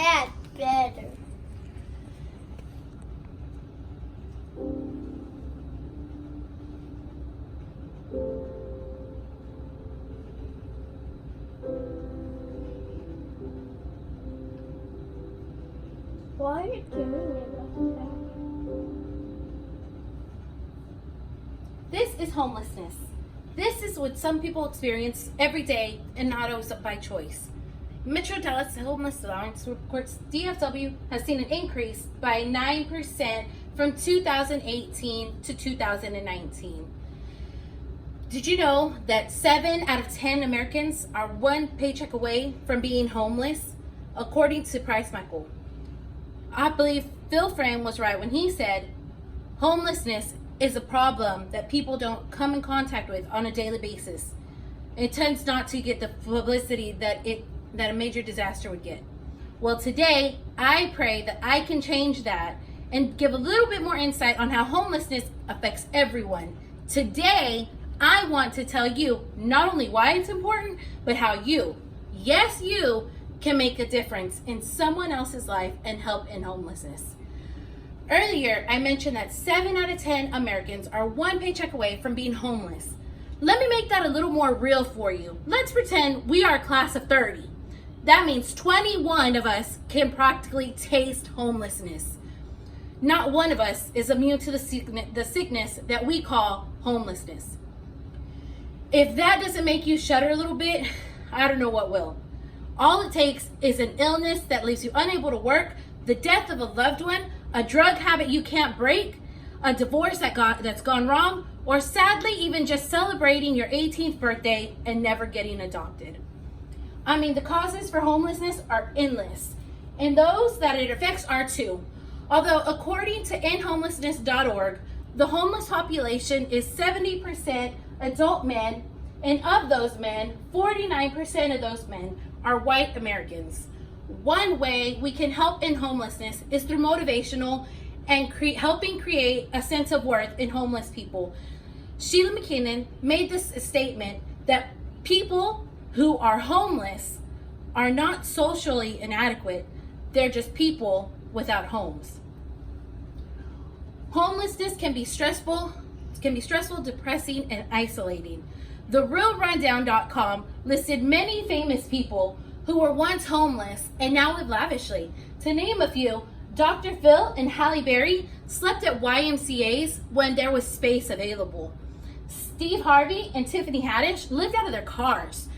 That's better. Why are you doing it like that? This is homelessness. This is what some people experience every day and not always by choice. Metro Dallas Homeless Alliance reports DFW has seen an increase by 9% from 2018 to 2019. Did you know that 7 out of 10 Americans are one paycheck away from being homeless, according to Price Michael? I believe Phil Frame was right when he said homelessness is a problem that people don't come in contact with on a daily basis. It tends not to get the publicity that a major disaster would get. Well, today I pray that I can change that and give a little bit more insight on how homelessness affects everyone. Today, I want to tell you not only why it's important, but how you, yes, you, can make a difference in someone else's life and help in homelessness. Earlier, I mentioned that 7 out of 10 Americans are one paycheck away from being homeless. Let me make that a little more real for you. Let's pretend we are a class of 30. That means 21 of us can practically taste homelessness. Not one of us is immune to the sickness that we call homelessness. If that doesn't make you shudder a little bit, I don't know what will. All it takes is an illness that leaves you unable to work, the death of a loved one, a drug habit you can't break, a divorce that's gone wrong, or sadly even just celebrating your 18th birthday and never getting adopted. I mean, the causes for homelessness are endless, and those that it affects are too. Although according to endhomelessness.org, the homeless population is 70% adult men, and of those men, 49% of those men are white Americans. One way we can help in homelessness is through motivational and helping create a sense of worth in homeless people. Sheila McKinnon made this statement that people who are homeless are not socially inadequate. They're just people without homes. Homelessness can be stressful, depressing, and isolating. TheRealRundown.com listed many famous people who were once homeless and now live lavishly. To name a few, Dr. Phil and Halle Berry slept at YMCAs when there was space available. Steve Harvey and Tiffany Haddish lived out of their cars.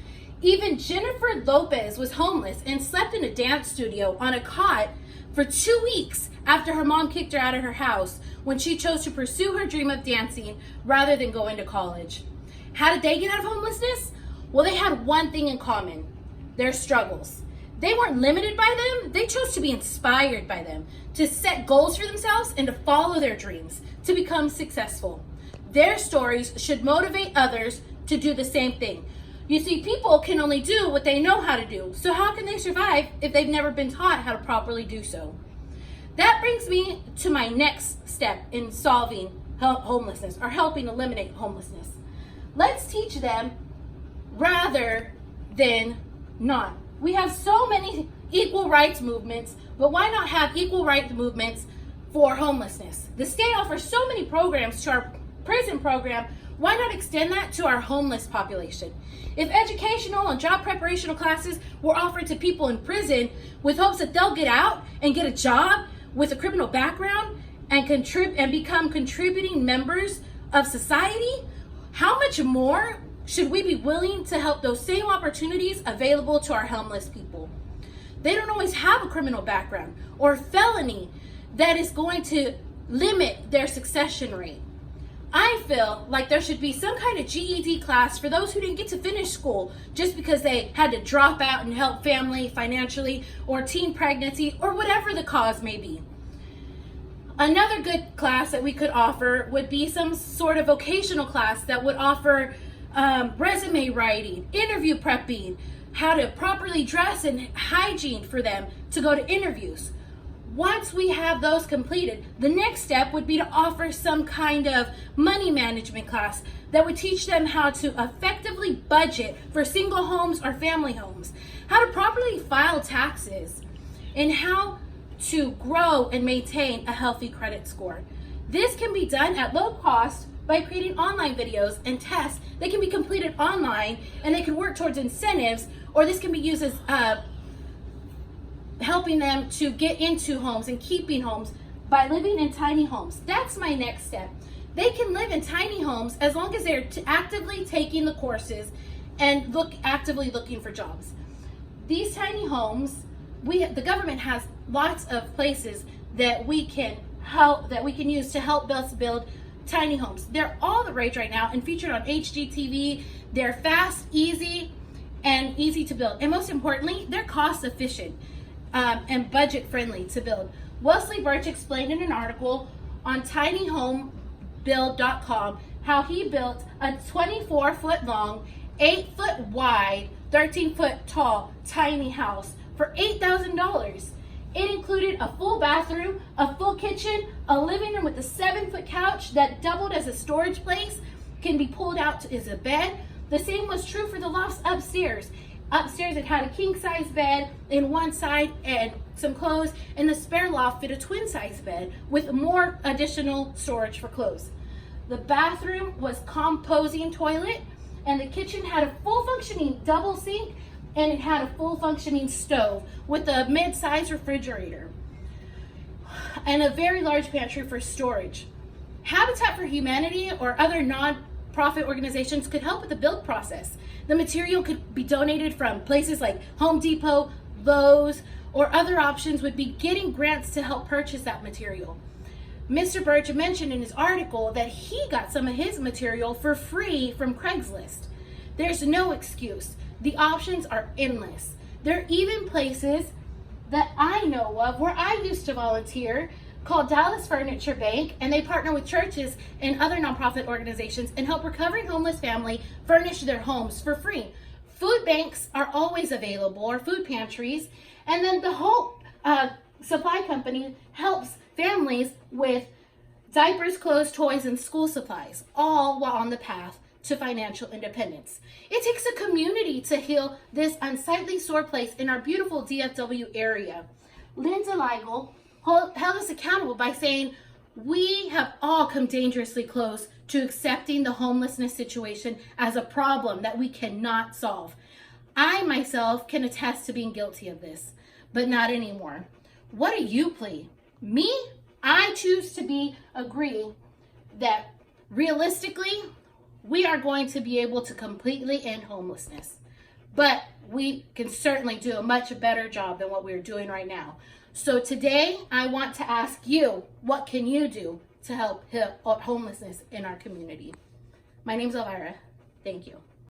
Even Jennifer Lopez was homeless and slept in a dance studio on a cot for 2 weeks after her mom kicked her out of her house when she chose to pursue her dream of dancing rather than going to college. How did they get out of homelessness? Well, they had one thing in common: their struggles. They weren't limited by them. They chose to be inspired by them, to set goals for themselves and to follow their dreams, to become successful. Their stories should motivate others to do the same thing. You see, people can only do what they know how to do. So how can they survive if they've never been taught how to properly do so? That brings me to my next step in solving homelessness or helping eliminate homelessness. Let's teach them rather than not. We have so many equal rights movements, but why not have equal rights movements for homelessness? The state offers so many programs to our prison program. Why not extend that to our homeless population? If educational and job preparational classes were offered to people in prison with hopes that they'll get out and get a job with a criminal background and become contributing members of society, how much more should we be willing to help those same opportunities available to our homeless people? They don't always have a criminal background or felony that is going to limit their succession rate. I feel like there should be some kind of GED class for those who didn't get to finish school just because they had to drop out and help family financially or teen pregnancy or whatever the cause may be. Another good class that we could offer would be some sort of vocational class that would offer resume writing, interview prepping, how to properly dress and hygiene for them to go to interviews. Once we have those completed, the next step would be to offer some kind of money management class that would teach them how to effectively budget for single homes or family homes, how to properly file taxes, and how to grow and maintain a healthy credit score. This can be done at low cost by creating online videos and tests that can be completed online, and they can work towards incentives, or this can be used as helping them to get into homes and keeping homes by living in tiny homes. That's my next step. They can live in tiny homes as long as they're actively taking the courses and actively looking for jobs. These tiny homes, the government has lots of places that we can use to help us build tiny homes. They're all the rage right now and featured on HGTV. They're fast, easy, and easy to build. And most importantly, they're cost efficient and budget friendly to build. Wesley Birch explained in an article on tinyhomebuild.com how he built a 24-foot long, 8-foot wide, 13-foot tall tiny house for $8,000. It included a full bathroom, a full kitchen, a living room with a 7-foot couch that doubled as a storage place, can be pulled out as a bed. The same was true for the lofts upstairs. Upstairs it had a king-size bed in one side and some clothes, and the spare loft fit a twin-size bed with more additional storage for clothes. The bathroom was composing toilet, and the kitchen had a full functioning double sink, and it had a full functioning stove with a mid-size refrigerator and a very large pantry for storage. Habitat for Humanity or other non-profit organizations could help with the build process. The material could be donated from places like Home Depot, Lowe's, or other options would be getting grants to help purchase that material. Mr. Birch mentioned in his article that he got some of his material for free from Craigslist. There's no excuse. The options are endless. There are even places that I know of where I used to volunteer called Dallas Furniture Bank, and they partner with churches and other nonprofit organizations and help recovering homeless family furnish their homes for free. Food banks are always available, or food pantries, and then the Hope Supply Company helps families with diapers, clothes, toys, and school supplies, all while on the path to financial independence. It takes a community to heal this unsightly sore place in our beautiful DFW area. Linda Leigel held us accountable by saying, we have all come dangerously close to accepting the homelessness situation as a problem that we cannot solve. I myself can attest to being guilty of this, but not anymore. What do you plead? Me? I choose to agree that realistically, we are going to be able to completely end homelessness. But we can certainly do a much better job than what we're doing right now. So today, I want to ask you, what can you do to help homelessness in our community? My name's Elvira. Thank you.